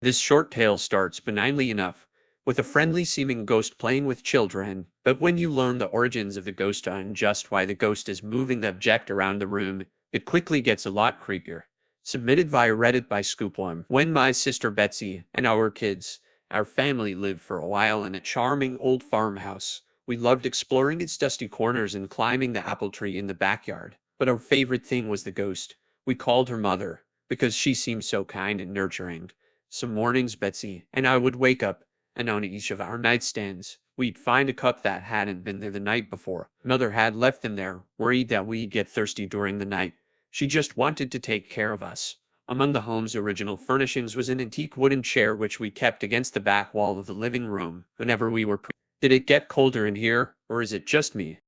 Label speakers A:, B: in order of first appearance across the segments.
A: This short tale starts benignly enough, with a friendly-seeming ghost playing with children, but when you learn the origins of the ghost and just why the ghost is moving the object around the room, it quickly gets a lot creepier. Submitted via Reddit by Scoopworm. When my sister Betsy and our family lived for a while in a charming old farmhouse, we loved exploring its dusty corners and climbing the apple tree in the backyard. But our favorite thing was the ghost. We called her Mother, because she seemed so kind and nurturing. Some mornings Betsy and I would wake up, and on each of our nightstands, we'd find a cup that hadn't been there the night before. Mother had left them there, worried that we'd get thirsty during the night. She just wanted to take care of us. Among the home's original furnishings was an antique wooden chair which we kept against the back wall of the living room whenever we were Did it get colder in here, or is it just me?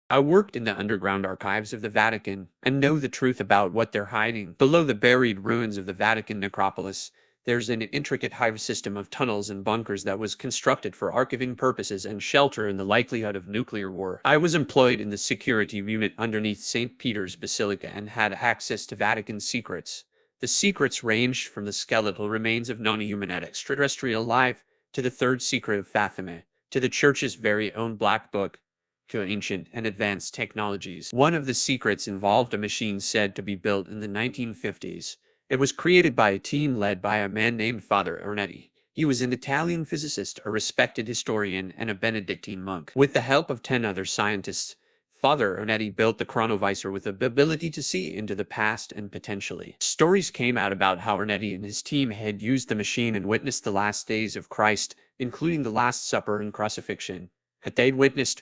A: I worked in the underground archives of the Vatican and know the truth about what they're hiding. Below the buried ruins of the Vatican necropolis, there's an intricate hive system of tunnels and bunkers that was constructed for archiving purposes and shelter in the likelihood of nuclear war. I was employed in the security unit underneath St. Peter's Basilica and had access to Vatican secrets. The secrets ranged from the skeletal remains of non-human extraterrestrial life to the third secret of Fatima, to the church's very own black book, to ancient and advanced technologies. One of the secrets involved a machine said to be built in the 1950s. It was created by a team led by a man named Father Ernetti. He was an Italian physicist, a respected historian, and a Benedictine monk. With the help of 10 other scientists, Father Ernetti built the chronovisor with the ability to see into the past and potentially. Stories came out about how Ernetti and his team had used the machine and witnessed the last days of Christ, including the Last Supper and crucifixion. Had they witnessed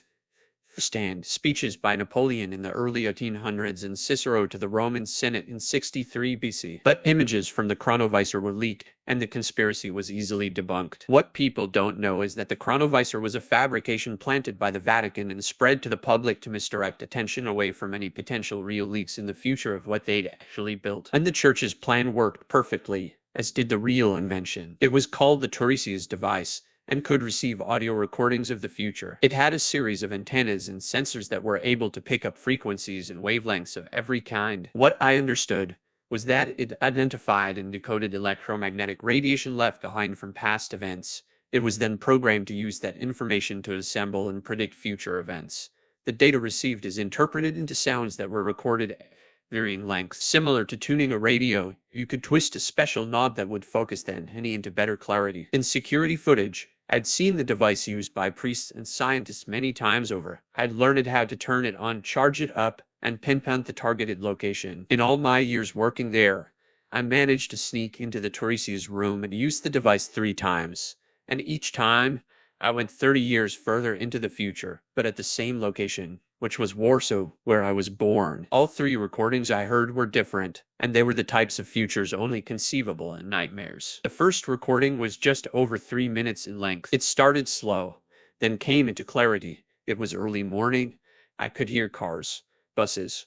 A: firsthand speeches by Napoleon in the early 1800s and Cicero to the Roman Senate in 63 BC. But images from the chronovisor were leaked, and the conspiracy was easily debunked. What people don't know is that the chronovisor was a fabrication planted by the Vatican and spread to the public to misdirect attention away from any potential real leaks in the future of what they'd actually built. And the church's plan worked perfectly, as did the real invention. It was called the Tiresias device, and could receive audio recordings of the future. It had a series of antennas and sensors that were able to pick up frequencies and wavelengths of every kind. What I understood was that it identified and decoded electromagnetic radiation left behind from past events. It was then programmed to use that information to assemble and predict future events. The data received is interpreted into sounds that were recorded varying lengths. Similar to tuning a radio, you could twist a special knob that would focus the antenna into better clarity. In security footage, I'd seen the device used by priests and scientists many times over. I'd learned how to turn it on, charge it up, and pinpoint the targeted location. In all my years working there, I managed to sneak into the Tiresias room and use the device 3 times. And each time, I went 30 years further into the future, but at the same location, which was Warsaw, where I was born. All 3 recordings I heard were different, and they were the types of futures only conceivable in nightmares. The first recording was just over 3 minutes in length. It started slow, then came into clarity. It was early morning. I could hear cars, buses,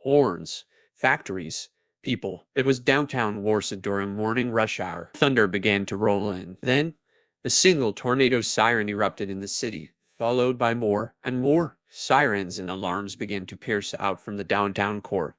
A: horns, factories, people. It was downtown Warsaw during morning rush hour. Thunder began to roll in. Then, a single tornado siren erupted in the city, followed by more and more. Sirens and alarms began to pierce out from the downtown core.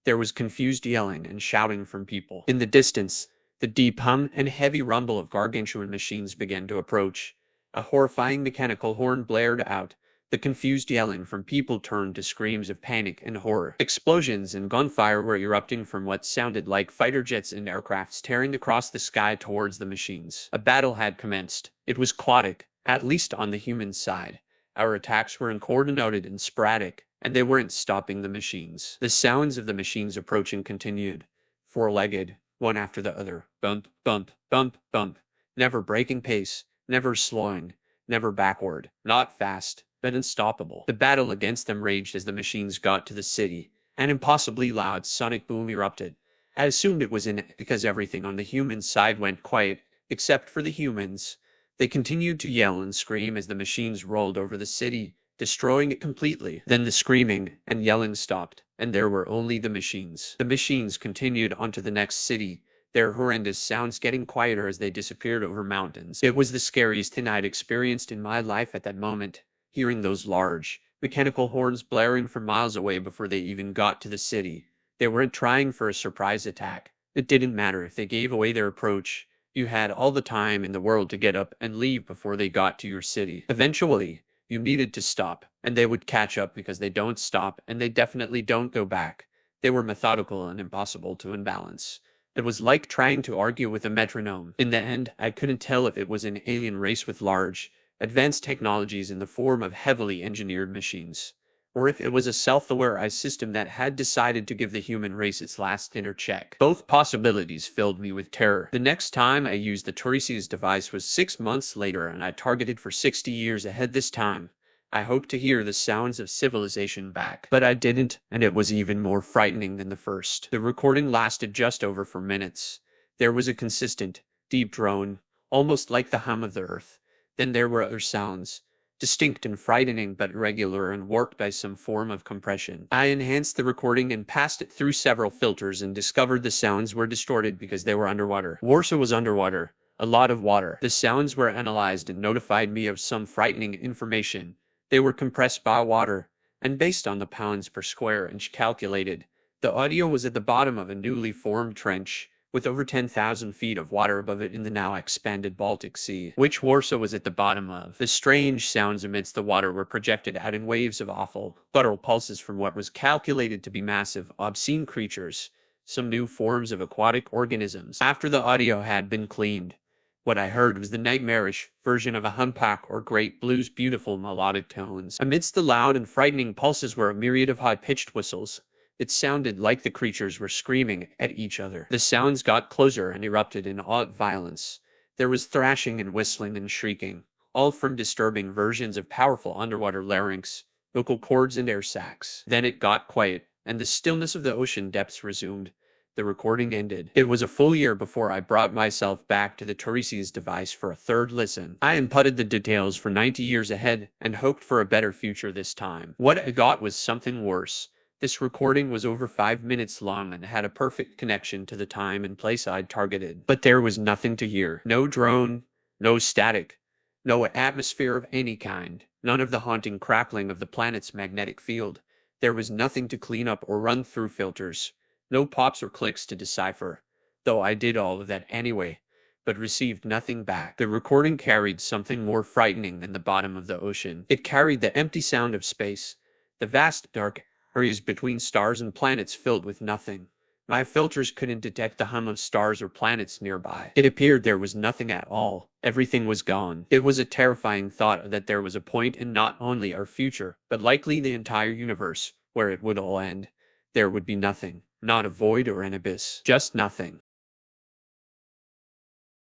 A: There was confused yelling and shouting from people. In the distance, the deep hum and heavy rumble of gargantuan machines began to approach. A horrifying mechanical horn blared out. The confused yelling from people turned to screams of panic and horror. Explosions and gunfire were erupting from what sounded like fighter jets and aircrafts tearing across the sky towards the machines. A battle had commenced. It was chaotic, at least on the human side. Our attacks were uncoordinated and sporadic, and they weren't stopping the machines. The sounds of the machines approaching continued, 4-legged, one after the other. Bump, bump, bump, bump. Never breaking pace, never slowing, never backward. Not fast, but unstoppable. The battle against them raged as the machines got to the city. An impossibly loud sonic boom erupted. I assumed it was in it because everything on the human side went quiet, except for the humans. They continued to yell and scream as the machines rolled over the city, destroying it completely. Then the screaming and yelling stopped, and there were only the machines. The machines continued onto the next city, their horrendous sounds getting quieter as they disappeared over mountains. It was the scariest thing I'd experienced in my life at that moment, hearing those large, mechanical horns blaring for miles away before they even got to the city. They weren't trying for a surprise attack. It didn't matter if they gave away their approach. You had all the time in the world to get up and leave before they got to your city. Eventually, you needed to stop, and they would catch up because they don't stop, and they definitely don't go back. They were methodical and impossible to unbalance. It was like trying to argue with a metronome. In the end, I couldn't tell if it was an alien race with large, advanced technologies in the form of heavily engineered machines, or if it was a self-aware ice system that had decided to give the human race its last inner check. Both possibilities filled me with terror. The next time I used the Tiresias device was 6 months later, and I targeted for 60 years ahead this time. I hoped to hear the sounds of civilization back, but I didn't, and it was even more frightening than the first. The recording lasted just over 4 minutes. There was a consistent, deep drone, almost like the hum of the earth. Then there were other sounds, distinct and frightening but irregular and warped by some form of compression. I enhanced the recording and passed it through several filters and discovered the sounds were distorted because they were underwater. Warsaw was underwater, a lot of water. The sounds were analyzed and notified me of some frightening information. They were compressed by water, and based on the pounds per square inch calculated, the audio was at the bottom of a newly formed trench, with over 10,000 feet of water above it in the now expanded Baltic Sea, which Warsaw was at the bottom of. The strange sounds amidst the water were projected out in waves of awful, guttural pulses from what was calculated to be massive, obscene creatures, some new forms of aquatic organisms. After the audio had been cleaned, what I heard was the nightmarish version of a humpback or great blue's beautiful melodic tones. Amidst the loud and frightening pulses were a myriad of high-pitched whistles. It sounded like the creatures were screaming at each other. The sounds got closer and erupted in odd violence. There was thrashing and whistling and shrieking, all from disturbing versions of powerful underwater larynx, vocal cords and air sacs. Then it got quiet, and the stillness of the ocean depths resumed. The recording ended. It was a full year before I brought myself back to the Tiresias device for a third listen. I inputted the details for 90 years ahead and hoped for a better future this time. What I got was something worse. This recording was over 5 minutes long and had a perfect connection to the time and place I'd targeted. But there was nothing to hear. No drone, no static, no atmosphere of any kind, none of the haunting crackling of the planet's magnetic field. There was nothing to clean up or run through filters. No pops or clicks to decipher, though I did all of that anyway, but received nothing back. The recording carried something more frightening than the bottom of the ocean. It carried the empty sound of space, the vast dark areas between stars and planets filled with nothing. My filters couldn't detect the hum of stars or planets nearby. It appeared there was nothing at all. Everything was gone. It was a terrifying thought that there was a point in not only our future, but likely the entire universe, where it would all end. There would be nothing. Not a void or an abyss. Just nothing.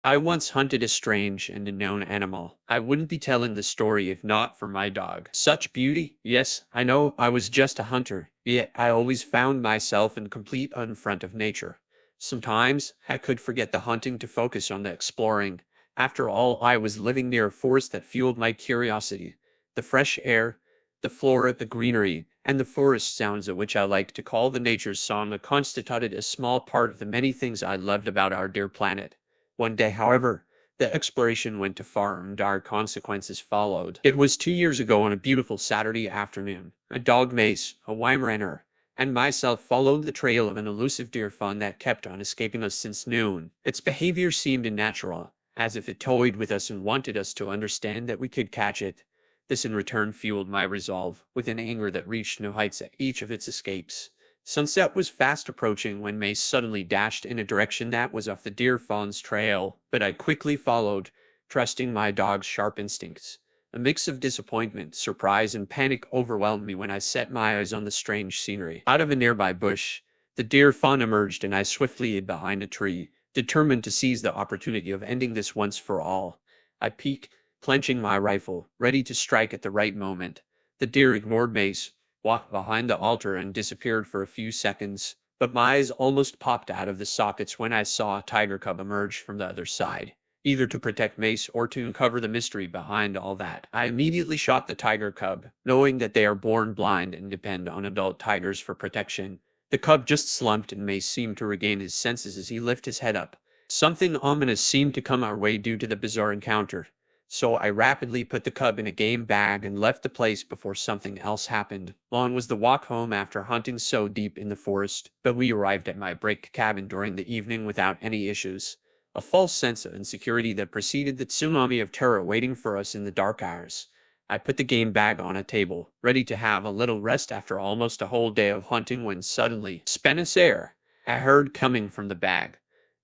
A: I once hunted a strange and unknown animal. I wouldn't be telling the story if not for my dog. Such beauty. Yes, I know I was just a hunter, yet I always found myself in complete unfront of nature. Sometimes I could forget the hunting to focus on the exploring. After all, I was living near a forest that fueled my curiosity. The fresh air, the flora, the greenery, and the forest sounds of which I like to call the nature's song constituted a small part of the many things I loved about our dear planet. One day, however, the exploration went too far and dire consequences followed. It was 2 years ago on a beautiful Saturday afternoon. A dog Mace, a Weimaraner, and myself followed the trail of an elusive deer fawn that kept on escaping us since noon. Its behavior seemed unnatural, as if it toyed with us and wanted us to understand that we could catch it. This in return fueled my resolve, with an anger that reached new heights at each of its escapes. Sunset was fast approaching when Mace suddenly dashed in a direction that was off the deer fawn's trail, but I quickly followed, trusting my dog's sharp instincts. A mix of disappointment, surprise, and panic overwhelmed me when I set my eyes on the strange scenery. Out of a nearby bush, the deer fawn emerged and I swiftly hid behind a tree, determined to seize the opportunity of ending this once for all. I peeked, clenching my rifle, ready to strike at the right moment. The deer ignored Mace, walked behind the altar and disappeared for a few seconds, but my eyes almost popped out of the sockets when I saw a tiger cub emerge from the other side, either to protect Mace or to uncover the mystery behind all that. I immediately shot the tiger cub, knowing that they are born blind and depend on adult tigers for protection. The cub just slumped and Mace seemed to regain his senses as he lifted his head up. Something ominous seemed to come our way due to the bizarre encounter. So I rapidly put the cub in a game bag and left the place before something else happened. Long was the walk home after hunting so deep in the forest, but we arrived at my brick cabin during the evening without any issues. A false sense of insecurity that preceded the tsunami of terror waiting for us in the dark hours. I put the game bag on a table, ready to have a little rest after almost a whole day of hunting when suddenly, Spenacer, I heard coming from the bag.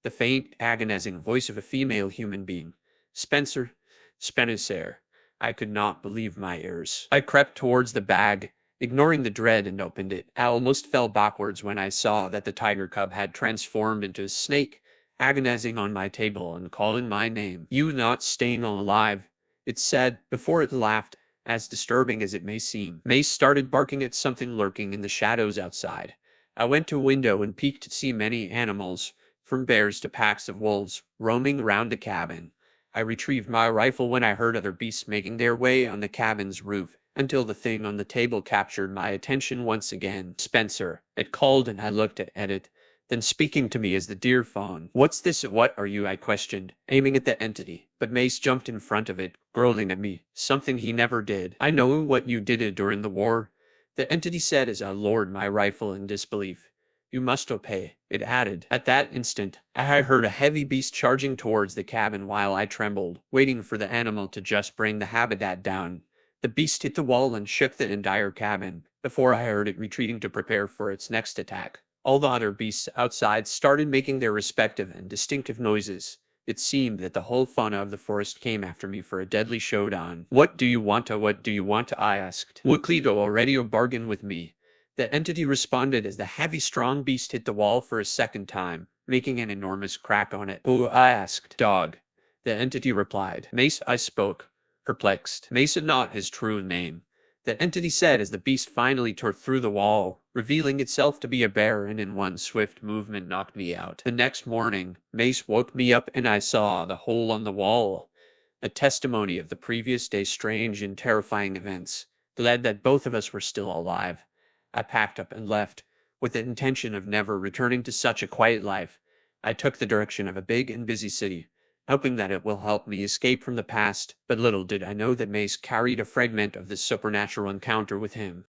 A: The faint, agonizing voice of a female human being. Spencer, Spenacer. I could not believe my ears. I crept towards the bag, ignoring the dread, and opened it. I almost fell backwards when I saw that the tiger cub had transformed into a snake, agonizing on my table and calling my name. You not staying alive, it said, before it laughed, as disturbing as it may seem. Mace started barking at something lurking in the shadows outside. I went to a window and peeked to see many animals, from bears to packs of wolves, roaming around the cabin. I retrieved my rifle when I heard other beasts making their way on the cabin's roof, until the thing on the table captured my attention once again. Spencer, it called, and I looked at it, then speaking to me as the deer fawn. What's this? What are you? I questioned, aiming at the entity, but Mace jumped in front of it, growling at me, something he never did. I know what you did during the war, the entity said as I lowered my rifle in disbelief. You must obey, it added. At that instant, I heard a heavy beast charging towards the cabin while I trembled, waiting for the animal to just bring the habitat down. The beast hit the wall and shook the entire cabin, before I heard it retreating to prepare for its next attack. All the other beasts outside started making their respective and distinctive noises. It seemed that the whole fauna of the forest came after me for a deadly showdown. What do you want? I asked. Wuklido already a bargain with me. The entity responded as the heavy, strong beast hit the wall for a second time, making an enormous crack on it. Who? I asked. Dog. The entity replied. Mace, I spoke, perplexed. Mace, not his true name. The entity said as the beast finally tore through the wall, revealing itself to be a bear, and in one swift movement knocked me out. The next morning, Mace woke me up and I saw the hole on the wall, a testimony of the previous day's strange and terrifying events. Glad that both of us were still alive, I packed up and left, with the intention of never returning to such a quiet life. I took the direction of a big and busy city, hoping that it will help me escape from the past, but little did I know that Mace carried a fragment of this supernatural encounter with him.